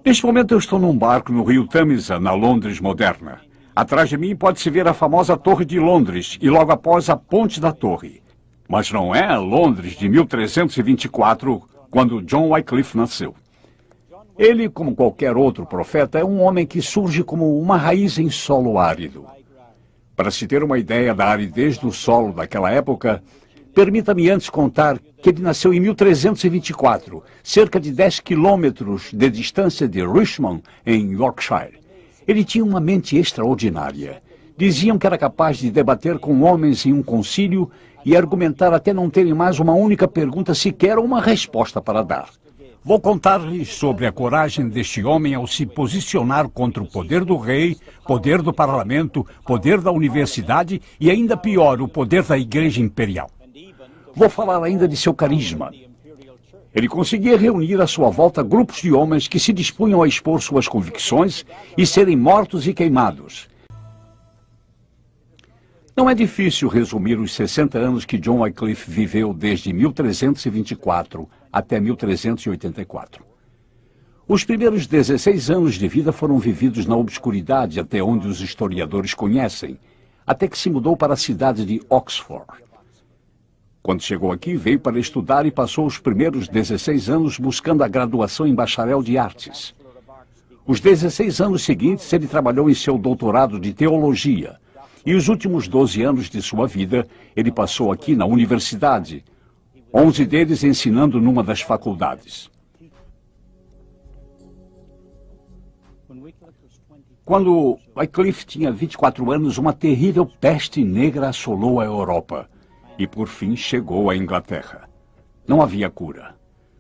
Neste momento eu estou num barco no rio Tamisa, na Londres moderna. Atrás de mim pode-se ver a famosa Torre de Londres e logo após a Ponte da Torre. Mas não é a Londres de 1324, quando John Wycliffe nasceu. Ele, como qualquer outro profeta, é um homem que surge como uma raiz em solo árido. Para se ter uma ideia da aridez do solo daquela época, permita-me antes contar que ele nasceu em 1324, cerca de 10 quilômetros de distância de Richmond, em Yorkshire. Ele tinha uma mente extraordinária. Diziam que era capaz de debater com homens em um concílio e argumentar até não terem mais uma única pergunta sequer ou uma resposta para dar. Vou contar-lhes sobre a coragem deste homem ao se posicionar contra o poder do rei, poder do parlamento, poder da universidade e, ainda pior, o poder da igreja imperial. Vou falar ainda de seu carisma. Ele conseguia reunir à sua volta grupos de homens que se dispunham a expor suas convicções e serem mortos e queimados. Não é difícil resumir os 60 anos que John Wycliffe viveu desde 1324 até 1384. Os primeiros 16 anos de vida foram vividos na obscuridade, até onde os historiadores conhecem, até que se mudou para a cidade de Oxford. Quando chegou aqui, veio para estudar e passou os primeiros 16 anos buscando a graduação em bacharel de artes. Os 16 anos seguintes, ele trabalhou em seu doutorado de teologia. E os últimos 12 anos de sua vida, ele passou aqui na universidade, 11 deles ensinando numa das faculdades. Quando Wycliffe tinha 24 anos, uma terrível peste negra assolou a Europa e, por fim, chegou à Inglaterra. Não havia cura.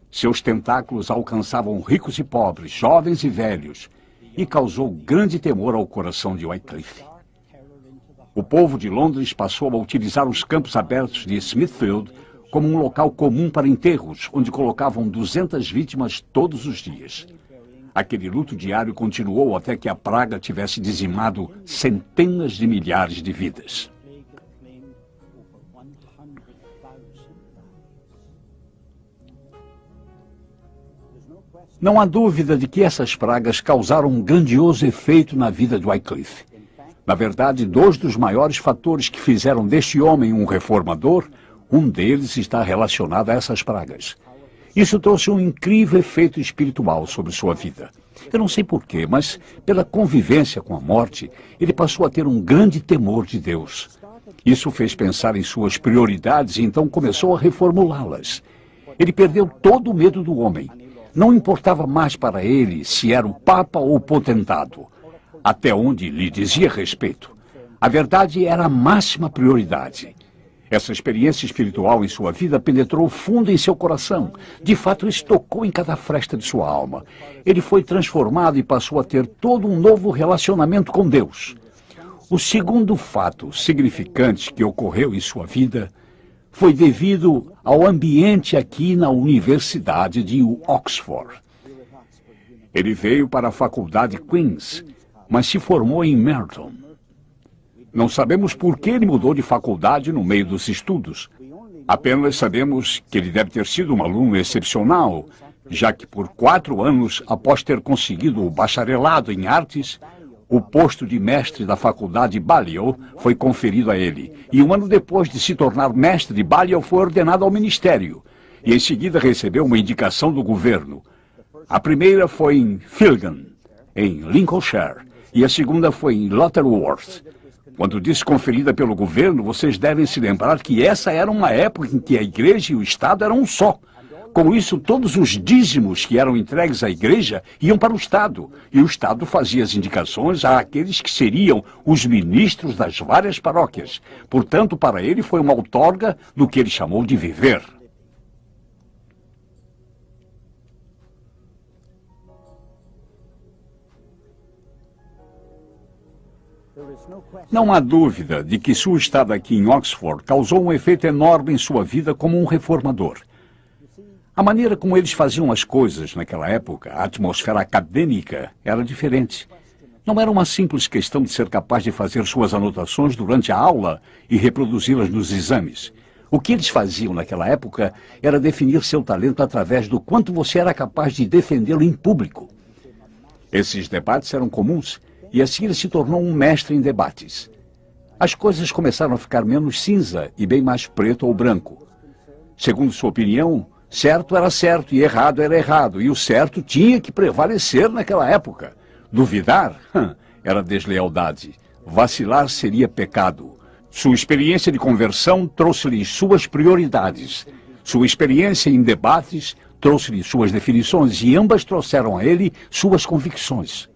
Seus tentáculos alcançavam ricos e pobres, jovens e velhos, e causou grande temor ao coração de Wycliffe. O povo de Londres passou a utilizar os campos abertos de Smithfield como um local comum para enterros, onde colocavam 200 vítimas todos os dias. Aquele luto diário continuou até que a praga tivesse dizimado centenas de milhares de vidas. Não há dúvida de que essas pragas causaram um grandioso efeito na vida de Wycliffe. Na verdade, dois dos maiores fatores que fizeram deste homem um reformador, um deles está relacionado a essas pragas. Isso trouxe um incrível efeito espiritual sobre sua vida. Eu não sei porquê, mas pela convivência com a morte, ele passou a ter um grande temor de Deus. Isso fez pensar em suas prioridades e então começou a reformulá-las. Ele perdeu todo o medo do homem. Não importava mais para ele se era o Papa ou o potentado, até onde lhe dizia respeito. A verdade era a máxima prioridade. Essa experiência espiritual em sua vida penetrou fundo em seu coração. De fato, isso tocou em cada fresta de sua alma. Ele foi transformado e passou a ter todo um novo relacionamento com Deus. O segundo fato significante que ocorreu em sua vida foi devido ao ambiente aqui na Universidade de Oxford. Ele veio para a Faculdade Queen's, mas se formou em Merton. Não sabemos por que ele mudou de faculdade no meio dos estudos. Apenas sabemos que ele deve ter sido um aluno excepcional, já que por 4 anos, após ter conseguido o bacharelado em artes, o posto de mestre da faculdade Balliol foi conferido a ele. E 1 ano depois de se tornar mestre de Balliol, foi ordenado ao ministério. E em seguida recebeu uma indicação do governo. A primeira foi em Filgan, em Lincolnshire, e a segunda foi em Lutterworth. Quando disse conferida pelo governo, vocês devem se lembrar que essa era uma época em que a igreja e o Estado eram um só. Com isso, todos os dízimos que eram entregues à igreja iam para o Estado, e o Estado fazia as indicações àqueles que seriam os ministros das várias paróquias. Portanto, para ele foi uma outorga do que ele chamou de viver. Não há dúvida de que sua estada aqui em Oxford causou um efeito enorme em sua vida como um reformador. A maneira como eles faziam as coisas naquela época, a atmosfera acadêmica, era diferente. Não era uma simples questão de ser capaz de fazer suas anotações durante a aula e reproduzi-las nos exames. O que eles faziam naquela época era definir seu talento através do quanto você era capaz de defendê-lo em público. Esses debates eram comuns e assim ele se tornou um mestre em debates. As coisas começaram a ficar menos cinza e bem mais preto ou branco. Segundo sua opinião, certo era certo e errado era errado, e o certo tinha que prevalecer naquela época. Duvidar era deslealdade. Vacilar seria pecado. Sua experiência de conversão trouxe-lhe suas prioridades. Sua experiência em debates trouxe-lhe suas definições e ambas trouxeram a ele suas convicções.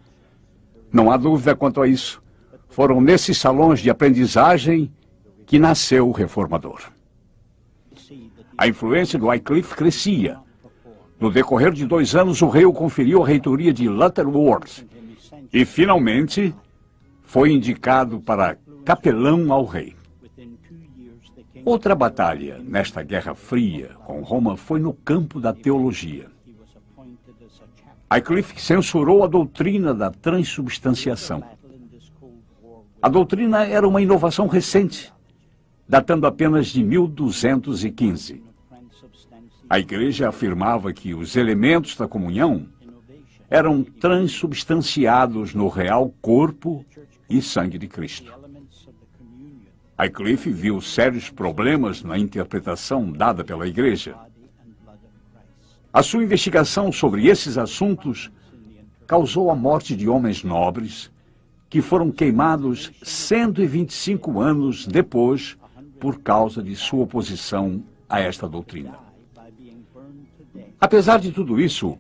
Não há dúvida quanto a isso. Foram nesses salões de aprendizagem que nasceu o reformador. A influência do Wycliffe crescia. No decorrer de 2 anos, o rei o conferiu a reitoria de Lutterworth e, finalmente, foi indicado para capelão ao rei. Outra batalha nesta Guerra Fria com Roma foi no campo da teologia. Wycliffe censurou a doutrina da transubstanciação. A doutrina era uma inovação recente, datando apenas de 1215. A igreja afirmava que os elementos da comunhão eram transubstanciados no real corpo e sangue de Cristo. Wycliffe viu sérios problemas na interpretação dada pela igreja. A sua investigação sobre esses assuntos causou a morte de homens nobres que foram queimados 125 anos depois por causa de sua oposição a esta doutrina. Apesar de tudo isso,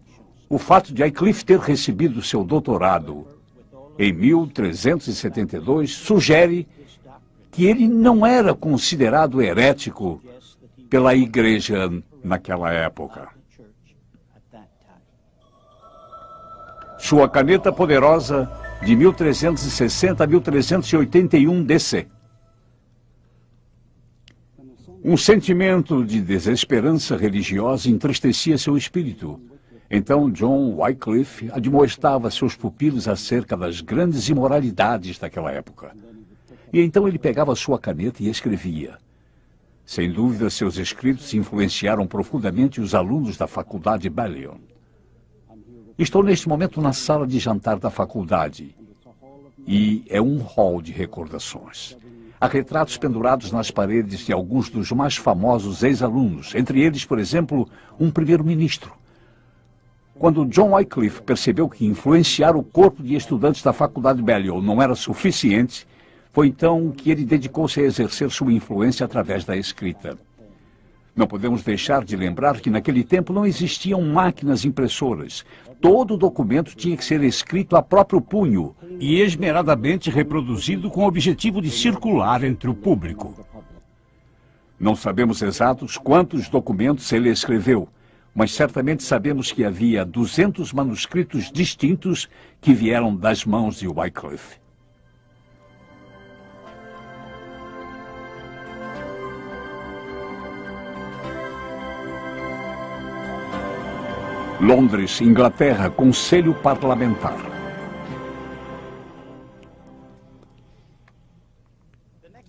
o fato de Wycliffe ter recebido seu doutorado em 1372 sugere que ele não era considerado herético pela igreja naquela época. Sua caneta poderosa de 1360 a 1381 DC. Um sentimento de desesperança religiosa entristecia seu espírito. Então John Wycliffe admoestava seus pupilos acerca das grandes imoralidades daquela época. E então ele pegava sua caneta e escrevia. Sem dúvida, seus escritos influenciaram profundamente os alunos da faculdade Balliol. Estou neste momento na sala de jantar da faculdade e é um hall de recordações. Há retratos pendurados nas paredes de alguns dos mais famosos ex-alunos, entre eles, por exemplo, um primeiro-ministro. Quando John Wycliffe percebeu que influenciar o corpo de estudantes da faculdade Balliol não era suficiente, foi então que ele dedicou-se a exercer sua influência através da escrita. Não podemos deixar de lembrar que naquele tempo não existiam máquinas impressoras. Todo documento tinha que ser escrito a próprio punho e esmeradamente reproduzido com o objetivo de circular entre o público. Não sabemos exatos quantos documentos ele escreveu, mas certamente sabemos que havia 200 manuscritos distintos que vieram das mãos de Wycliffe. Londres, Inglaterra, Conselho Parlamentar.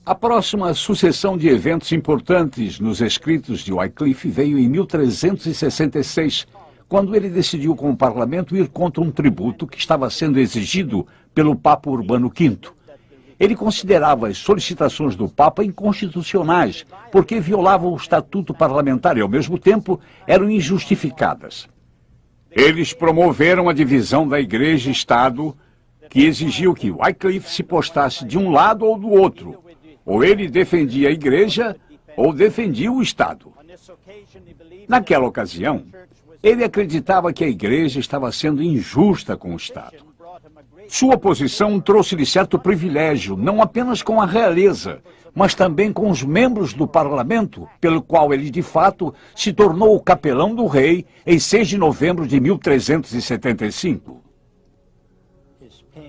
A próxima sucessão de eventos importantes nos escritos de Wycliffe veio em 1366, quando ele decidiu com o parlamento ir contra um tributo que estava sendo exigido pelo Papa Urbano V. Ele considerava as solicitações do Papa inconstitucionais, porque violavam o estatuto parlamentar e, ao mesmo tempo, eram injustificadas. Eles promoveram a divisão da Igreja e Estado, que exigiu que Wycliffe se postasse de um lado ou do outro. Ou ele defendia a Igreja, ou defendia o Estado. Naquela ocasião, ele acreditava que a Igreja estava sendo injusta com o Estado. Sua posição trouxe-lhe certo privilégio, não apenas com a realeza, mas também com os membros do parlamento, pelo qual ele, de fato, se tornou o capelão do rei em 6 de novembro de 1375.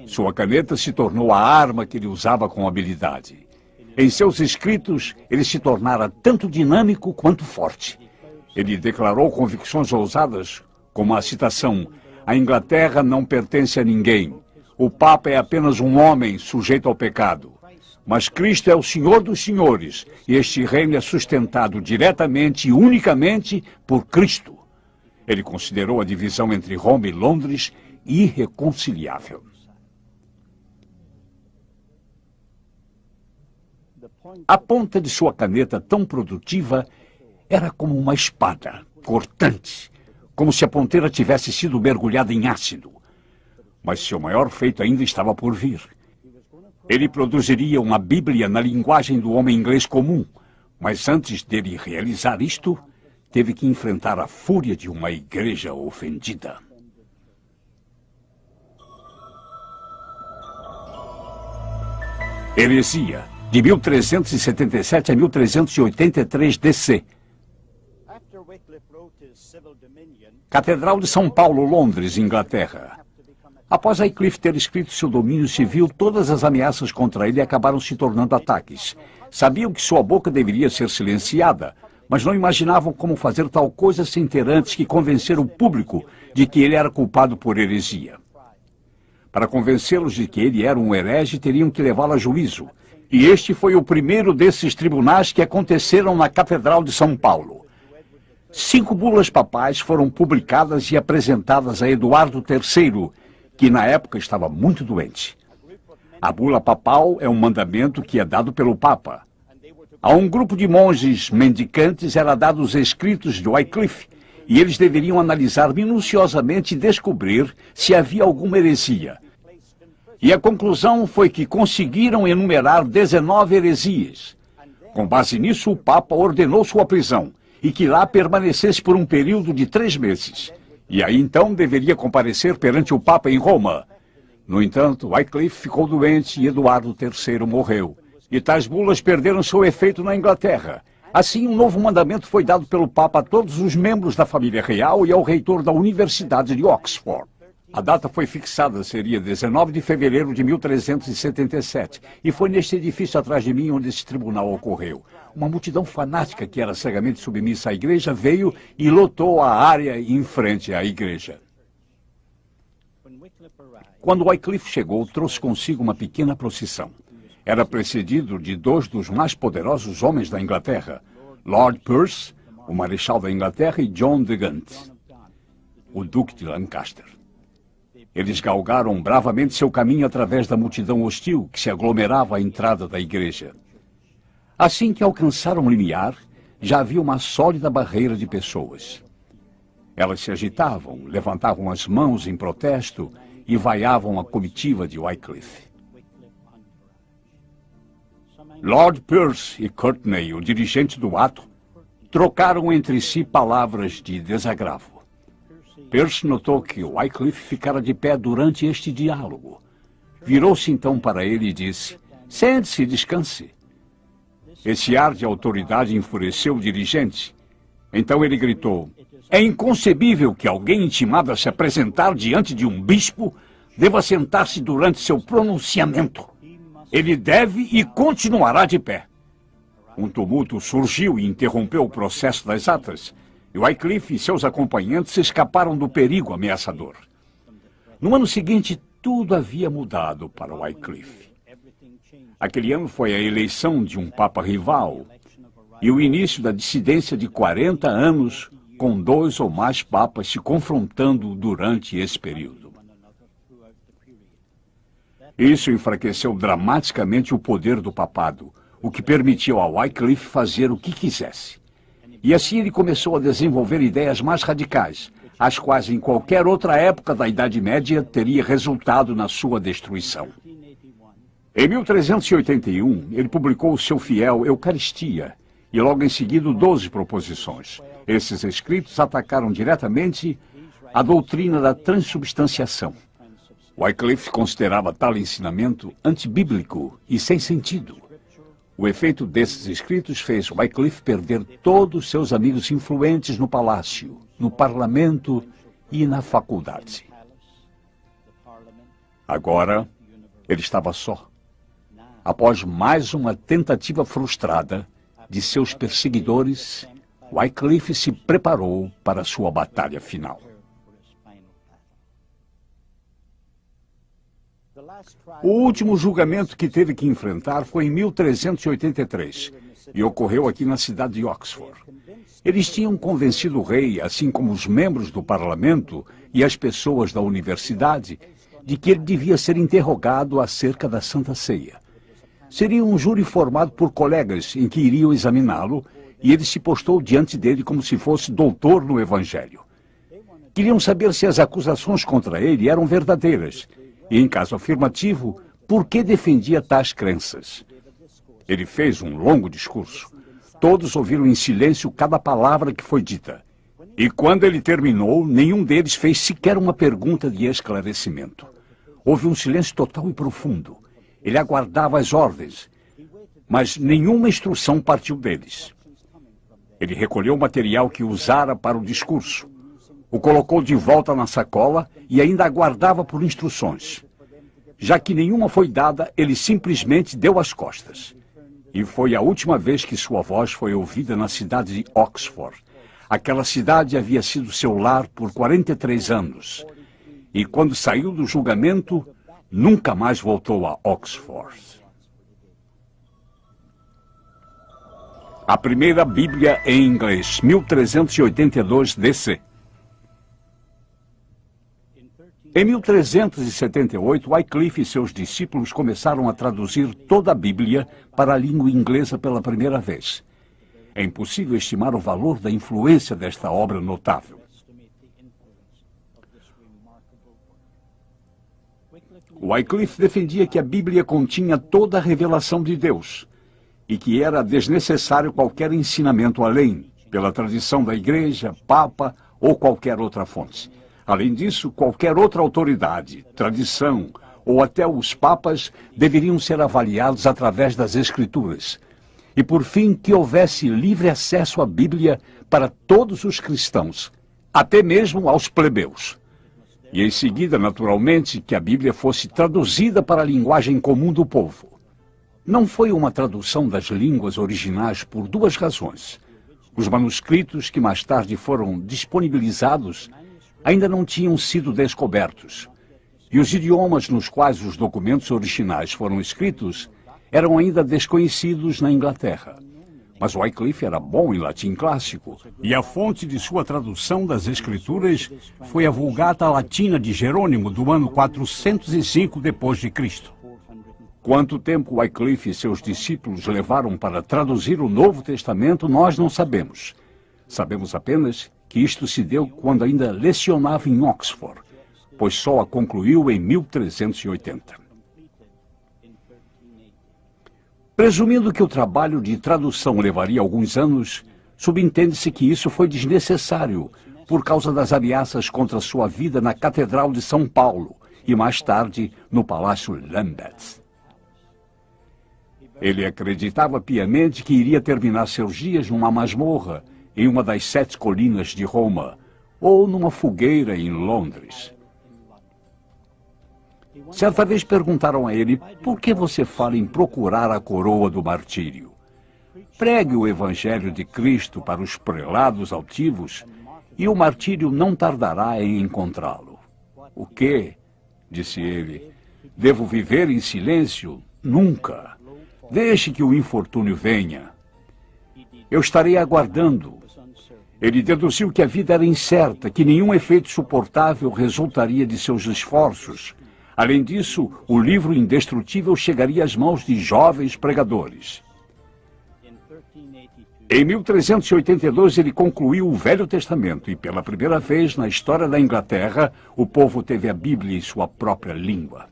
Sua caneta se tornou a arma que ele usava com habilidade. Em seus escritos, ele se tornara tanto dinâmico quanto forte. Ele declarou convicções ousadas, como a citação: "A Inglaterra não pertence a ninguém. O Papa é apenas um homem sujeito ao pecado. mas Cristo é o Senhor dos senhores, e este reino é sustentado diretamente e unicamente por Cristo. Ele considerou a divisão entre Roma e Londres irreconciliável. A ponta de sua caneta tão produtiva era como uma espada, cortante, como se a ponteira tivesse sido mergulhada em ácido. Mas seu maior feito ainda estava por vir. Ele produziria uma Bíblia na linguagem do homem inglês comum, mas antes dele realizar isto, teve que enfrentar a fúria de uma igreja ofendida. Heresia, de 1377 a 1383 DC. Catedral de São Paulo, Londres, Inglaterra. Após Wycliffe ter escrito seu domínio civil, todas as ameaças contra ele acabaram se tornando ataques. Sabiam que sua boca deveria ser silenciada, mas não imaginavam como fazer tal coisa sem ter antes que convencer o público de que ele era culpado por heresia. Para convencê-los de que ele era um herege, teriam que levá-lo a juízo. E este foi o primeiro desses tribunais que aconteceram na Catedral de São Paulo. 5 bulas papais foram publicadas e apresentadas a Eduardo III, que na época estava muito doente. A bula papal é um mandamento que é dado pelo Papa. A um grupo de monges mendicantes era dado os escritos de Wycliffe, e eles deveriam analisar minuciosamente e descobrir se havia alguma heresia. E a conclusão foi que conseguiram enumerar 19 heresias. Com base nisso, o Papa ordenou sua prisão e que lá permanecesse por um período de 3 meses. E aí então deveria comparecer perante o Papa em Roma. No entanto, Wycliffe ficou doente e Eduardo III morreu. E tais bulas perderam seu efeito na Inglaterra. Assim, um novo mandamento foi dado pelo Papa a todos os membros da família real e ao reitor da Universidade de Oxford. A data foi fixada, seria 19 de fevereiro de 1377, e foi neste edifício atrás de mim onde esse tribunal ocorreu. Uma multidão fanática que era cegamente submissa à igreja veio e lotou a área em frente à igreja. Quando Wycliffe chegou, trouxe consigo uma pequena procissão. Era precedido de 2 dos mais poderosos homens da Inglaterra, Lord Percy, o Marechal da Inglaterra, e John de Gaunt, o Duque de Lancaster. Eles galgaram bravamente seu caminho através da multidão hostil que se aglomerava à entrada da igreja. Assim que alcançaram o limiar, já havia uma sólida barreira de pessoas. Elas se agitavam, levantavam as mãos em protesto e vaiavam a comitiva de Wycliffe. Lord Percy e Courtney, o dirigente do ato, trocaram entre si palavras de desagravo. Percy notou que Wycliffe ficara de pé durante este diálogo. Virou-se então para ele e disse: "Sente-se e descanse." Esse ar de autoridade enfureceu o dirigente. Então ele gritou: "É inconcebível que alguém intimado a se apresentar diante de um bispo deva sentar-se durante seu pronunciamento. Ele deve e continuará de pé." Um tumulto surgiu e interrompeu o processo das atas, e Wycliffe e seus acompanhantes escaparam do perigo ameaçador. No ano seguinte, tudo havia mudado para Wycliffe. Aquele ano foi a eleição de um papa rival e o início da dissidência de 40 anos, com 2 ou mais papas se confrontando durante esse período. Isso enfraqueceu dramaticamente o poder do papado, o que permitiu a Wycliffe fazer o que quisesse. E assim ele começou a desenvolver ideias mais radicais, as quais em qualquer outra época da Idade Média teria resultado na sua destruição. Em 1381, ele publicou o seu fiel Eucaristia e logo em seguida 12 proposições. Esses escritos atacaram diretamente a doutrina da transubstanciação. Wycliffe considerava tal ensinamento antibíblico e sem sentido. O efeito desses escritos fez Wycliffe perder todos seus amigos influentes no palácio, no parlamento e na faculdade. Agora, ele estava só. Após mais uma tentativa frustrada de seus perseguidores, Wycliffe se preparou para sua batalha final. O último julgamento que teve que enfrentar foi em 1383 e ocorreu aqui na cidade de Oxford. Eles tinham convencido o rei, assim como os membros do parlamento e as pessoas da universidade, de que ele devia ser interrogado acerca da Santa Ceia. Seria um júri formado por colegas em que iriam examiná-lo e ele se postou diante dele como se fosse doutor no Evangelho. Queriam saber se as acusações contra ele eram verdadeiras e, em caso afirmativo, por que defendia tais crenças. Ele fez um longo discurso. Todos ouviram em silêncio cada palavra que foi dita. E quando ele terminou, nenhum deles fez sequer uma pergunta de esclarecimento. Houve um silêncio total e profundo. Ele aguardava as ordens, mas nenhuma instrução partiu deles. Ele recolheu o material que usara para o discurso, o colocou de volta na sacola e ainda aguardava por instruções. Já que nenhuma foi dada, ele simplesmente deu as costas. E foi a última vez que sua voz foi ouvida na cidade de Oxford. Aquela cidade havia sido seu lar por 43 anos. E quando saiu do julgamento, nunca mais voltou a Oxford. A primeira Bíblia em inglês, 1382 DC. Em 1378, Wycliffe e seus discípulos começaram a traduzir toda a Bíblia para a língua inglesa pela primeira vez. É impossível estimar o valor da influência desta obra notável. Wycliffe defendia que a Bíblia continha toda a revelação de Deus e que era desnecessário qualquer ensinamento além, pela tradição da Igreja, Papa ou qualquer outra fonte. Além disso, qualquer outra autoridade, tradição ou até os papas deveriam ser avaliados através das Escrituras. E, por fim, que houvesse livre acesso à Bíblia para todos os cristãos, até mesmo aos plebeus. E, em seguida, naturalmente, que a Bíblia fosse traduzida para a linguagem comum do povo. Não foi uma tradução das línguas originais por duas razões. Os manuscritos que mais tarde foram disponibilizados ainda não tinham sido descobertos. E os idiomas nos quais os documentos originais foram escritos eram ainda desconhecidos na Inglaterra. Mas Wycliffe era bom em latim clássico, e a fonte de sua tradução das Escrituras foi a Vulgata Latina de Jerônimo, do ano 405 d.C. Quanto tempo Wycliffe e seus discípulos levaram para traduzir o Novo Testamento, nós não sabemos. Sabemos apenas que isto se deu quando ainda lecionava em Oxford, pois só a concluiu em 1380. Presumindo que o trabalho de tradução levaria alguns anos, subentende-se que isso foi desnecessário por causa das ameaças contra sua vida na Catedral de São Paulo e mais tarde no Palácio Lambeth. Ele acreditava piamente que iria terminar seus dias numa masmorra em uma das 7 colinas de Roma ou numa fogueira em Londres. Certa vez perguntaram a ele: por que você fala em procurar a coroa do martírio? Pregue o Evangelho de Cristo para os prelados altivos e o martírio não tardará em encontrá-lo. O quê? Disse ele. Devo viver em silêncio? Nunca. Deixe que o infortúnio venha. Eu estarei aguardando. Ele deduziu que a vida era incerta, que nenhum efeito suportável resultaria de seus esforços. Além disso, o livro indestrutível chegaria às mãos de jovens pregadores. Em 1382, ele concluiu o Velho Testamento e, pela primeira vez na história da Inglaterra, o povo teve a Bíblia em sua própria língua.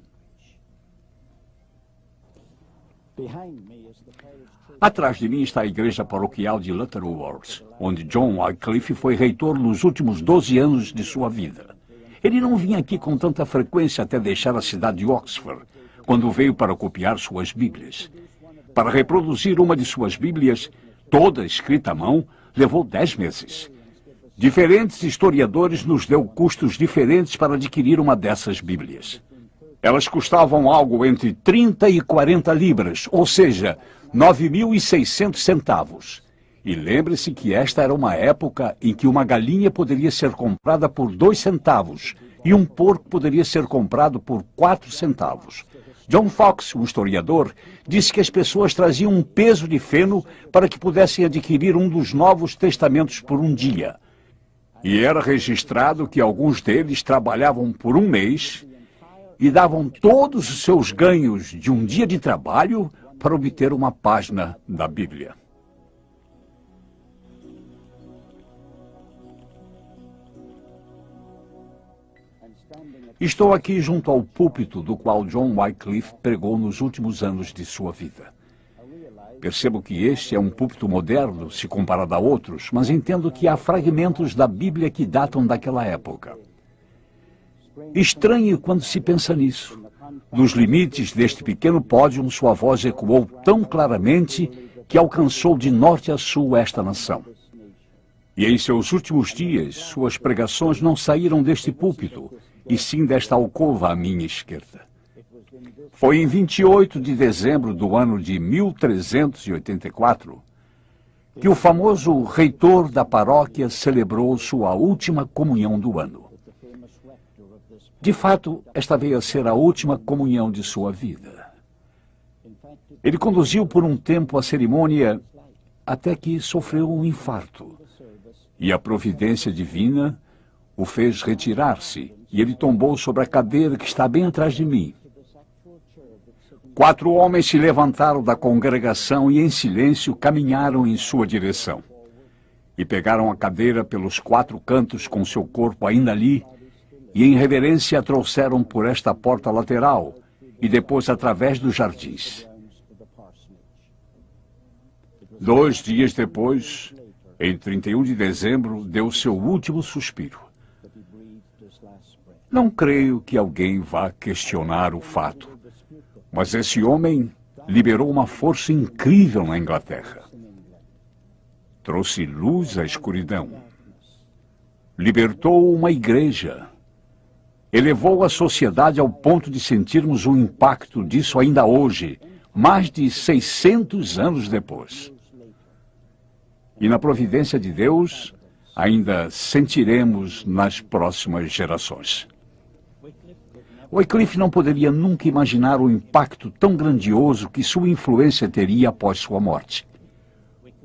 Atrás de mim está a igreja paroquial de Lutterworth, onde John Wycliffe foi reitor nos últimos 12 anos de sua vida. Ele não vinha aqui com tanta frequência até deixar a cidade de Oxford, quando veio para copiar suas Bíblias. Para reproduzir uma de suas Bíblias, toda escrita à mão, levou 10 meses. Diferentes historiadores nos deu custos diferentes para adquirir uma dessas Bíblias. Elas custavam algo entre 30 e 40 libras, ou seja, 9.600 centavos. E lembre-se que esta era uma época em que uma galinha poderia ser comprada por 2 centavos e um porco poderia ser comprado por 4 centavos. John Fox, um historiador, disse que as pessoas traziam um peso de feno para que pudessem adquirir um dos Novos Testamentos por um dia. E era registrado que alguns deles trabalhavam por um mês e davam todos os seus ganhos de um dia de trabalho para obter uma página da Bíblia. Estou aqui junto ao púlpito do qual John Wycliffe pregou nos últimos anos de sua vida. Percebo que este é um púlpito moderno, se comparado a outros, mas entendo que há fragmentos da Bíblia que datam daquela época. Estranho quando se pensa nisso. Dos limites deste pequeno pódio, sua voz ecoou tão claramente que alcançou de norte a sul esta nação. E em seus últimos dias, suas pregações não saíram deste púlpito, e sim desta alcova à minha esquerda. Foi em 28 de dezembro do ano de 1384 que o famoso reitor da paróquia celebrou sua última comunhão do ano. De fato, esta veio a ser a última comunhão de sua vida. Ele conduziu por um tempo a cerimônia até que sofreu um infarto. E a providência divina o fez retirar-se, e ele tombou sobre a cadeira que está bem atrás de mim. 4 homens se levantaram da congregação e, em silêncio, caminharam em sua direção. E pegaram a cadeira pelos 4 cantos com seu corpo ainda ali, e em reverência a trouxeram por esta porta lateral, e depois através dos jardins. 2 dias depois, em 31 de dezembro, deu seu último suspiro. Não creio que alguém vá questionar o fato, mas esse homem liberou uma força incrível na Inglaterra. Trouxe luz à escuridão. Libertou uma igreja. Elevou a sociedade ao ponto de sentirmos o impacto disso ainda hoje, mais de 600 anos depois. E na providência de Deus, ainda sentiremos nas próximas gerações. Wycliffe não poderia nunca imaginar o impacto tão grandioso que sua influência teria após sua morte.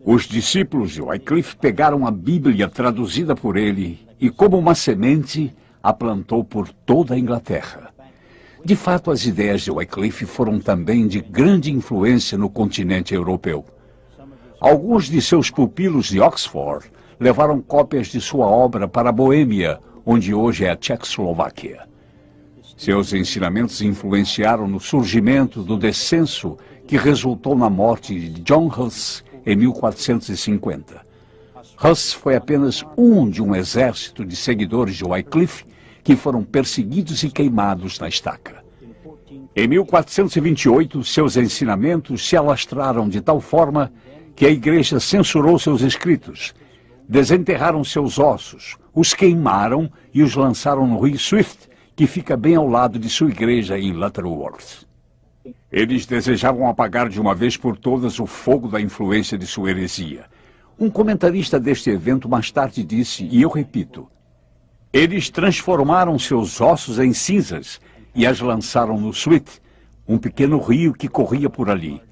Os discípulos de Wycliffe pegaram a Bíblia traduzida por ele e, como uma semente, a plantou por toda a Inglaterra. De fato, as ideias de Wycliffe foram também de grande influência no continente europeu. Alguns de seus pupilos de Oxford levaram cópias de sua obra para a Boêmia, onde hoje é a Tchecoslováquia. Seus ensinamentos influenciaram no surgimento do descenso que resultou na morte de John Huss em 1450. Huss foi apenas um de um exército de seguidores de Wycliffe que foram perseguidos e queimados na estaca. Em 1428, seus ensinamentos se alastraram de tal forma que a igreja censurou seus escritos, desenterraram seus ossos, os queimaram e os lançaram no rio Swift, que fica bem ao lado de sua igreja em Lutterworth. Eles desejavam apagar de uma vez por todas o fogo da influência de sua heresia. Um comentarista deste evento mais tarde disse, e eu repito, eles transformaram seus ossos em cinzas e as lançaram no Swift, um pequeno rio que corria por ali.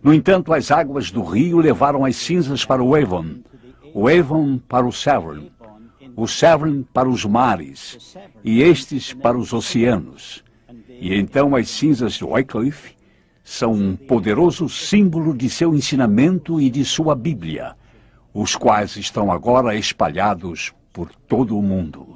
No entanto, as águas do rio levaram as cinzas para o Avon para o Severn para os mares, e estes para os oceanos. E então as cinzas de Wycliffe são um poderoso símbolo de seu ensinamento e de sua Bíblia, os quais estão agora espalhados por todo o mundo.